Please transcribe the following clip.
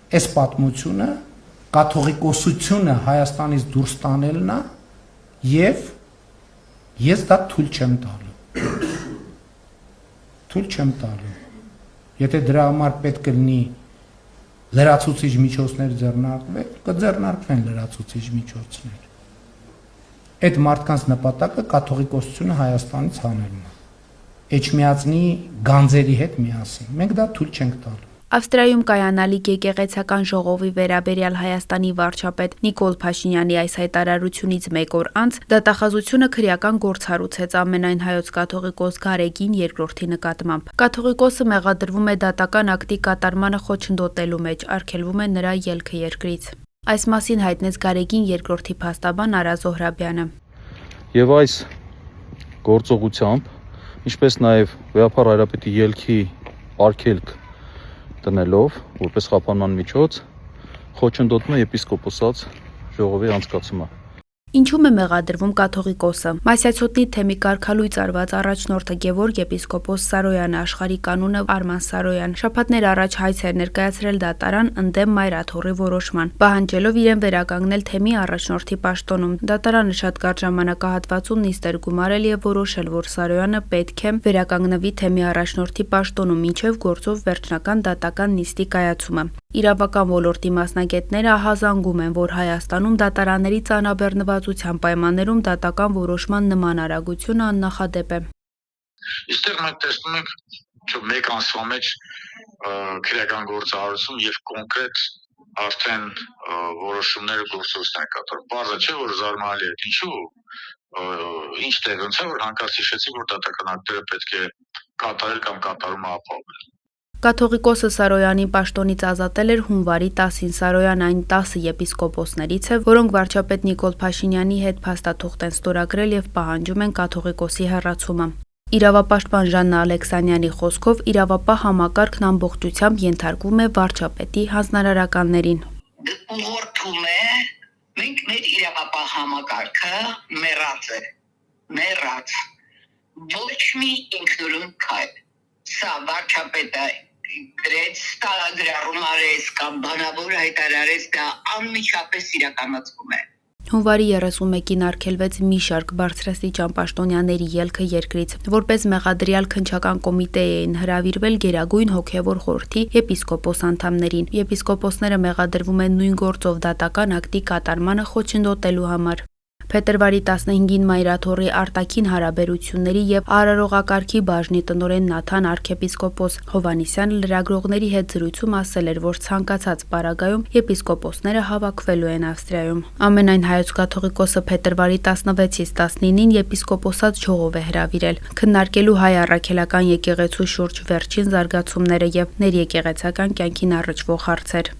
այս պատմությունը կաթողիկոսությունը Հայաստանից դուրս տանելն է եւ ես դա թույլ չեմ տալու։ Թույլ չեմ տալու։ Եթե դրա համար պետք է լինի լրացուցիչ միջոցներ ձեռնարկվել, կձեռնարկվեն լրացուցիչ միջոցներ։ Այդ մարդկանց նպատակը կաթողիկոսությունը Հայաստանից հանելն է։ Էջմիածնի գանձերի հետ միասին։ Մենք դա թույլ չենք տալու։ Ավստրիայում կայանալիք եկեղեցական ժողովի վերաբերյալ Հայաստանի վարչապետ Նիկոլ Փաշինյանի այս հայտարարությունից մեկ օր անց դատախազությունը քրեական գործառույց ամենայն հայոց կաթողիկոս Գարեգին II նկատմամբ։ Կաթողիկոսը մեղադրվում է դատական ակտի կատարմանը խոչընդոտելու մեջ, արգելվում է նրա ելքը երկրից։ Այս մասին հայտնեց Գարեգին II փաստաբան Արա Զոհրաբյանը։ Եվ այս գործողությամբ, ինչպես նաև Վեհապար Հայրապետի ելքի արգելք տնելով, որպես խափանման միջոց, խոչընդոտում է եպիսկոպոսած ժողովի անցկացումը։ Ինչու՞մ է մեղադրվում կաթողիկոսը։ Մասյացոտնի թեմի կարգալույծ արված առաջնորդը Գևորգ եպիսկոպոս Սարոյանը, աշխարհիկ անունը Արման Սարոյան, շաբաթներ առաջ հայց էր ներկայացրել դատարան ընդդեմ մայրաթոռի որոշման, պահանջելով իրեն վերականգնել թեմի առաջնորդի պաշտոնում։ Դատարանը շատ կարճ ժամանակահատվածում նիստ էր գումարել եւ որոշել, որ Սարոյանը պետք է վերականգնվի թեմի առաջնորդի պաշտոնում, մինչեւ գործով վերջնական դատական նիստի կայացումը։ Իրավական ոլորտի մասնագետները ահազանգում են, որ Հայաստանում դատարանների ծանրաբեռնվածության պայմաններում դատական որոշման նման արագությունը աննախադեպ է։ Այստեղ մենք տեսնում ենք մեկ ամսվա մեջ քրեական գործառույթում եւ կոնկրետ արդեն որոշումները գործողություն են կատարում։ Բարձր չէ, որ զարմանալի է։ Ինչու՞։ Ինչ տեղ ունեցա, որ հանկարծ հիշեցի, որ դատական ակտերը պետք է կատարել կամ կատարումը ապահովել։ Կաթողիկոսը Սարոյանին պաշտոնից ազատել էր հունվարի 10-ին։ Սարոյան այն 10 եպիսկոպոսներից է, որոնք վարչապետ Նիկոլ Փաշինյանի հետ փաստաթուղթ են ստորագրել եւ պահանջում են կաթողիկոսի հեռացումը։ Իրավապաշտպան Ժաննա Ալեքսանյանի խոսքով իրավապահ համակարգն ամբողջությամբ ենթարկվում է վարչապետի հանձնարարականներին։ Ուղղորդում է մենք մեր իրավապահ համակարգը մեռած ոչ մի ինքնուրույն քայլ։ Սա վարչապետը գրեց, ստալագրառում արեց կամ բանավոր հայտարարեց, դա անմիջապես իրականացվում է։ Հունվարի 31-ին արգելվեց մի շարք բարձրաստիճան պաշտոնյաների ելքը երկրից, որպես մեղադրյալ քննչական կոմիտեի էին հրավիրվել Գերագույն հոգևոր խորհրդի եպիսկոպոս անդամներին։ Եպիսկոպոսները մեղադրվում են նույն գործով դատական ակտի կատարմանը խոչընդոտելու համար։ Փետրվարի 15-ին մայրաթոռի արտաքին հարաբերությունների եւ արարողակարգի բաժնի տնօրեն Նաթան arczepiskopos Հովանիսյանը լրագրողների հետ զրույցում ասել էր, որ ցանկացած պարագայում եպիսկոպոսները հավաքվելու են Ավստրիայում։ Ամենայն հայոց կաթողիկոսը փետրվարի 16-ից 19-ին եպիսկոպոսած ժողով է հրավիրել, քննարկելու հայ առաքելական եկեղեցու շուրջ վերջին զարգացումները եւ ներեկեղեցական կյանքին առնչվող հարցեր։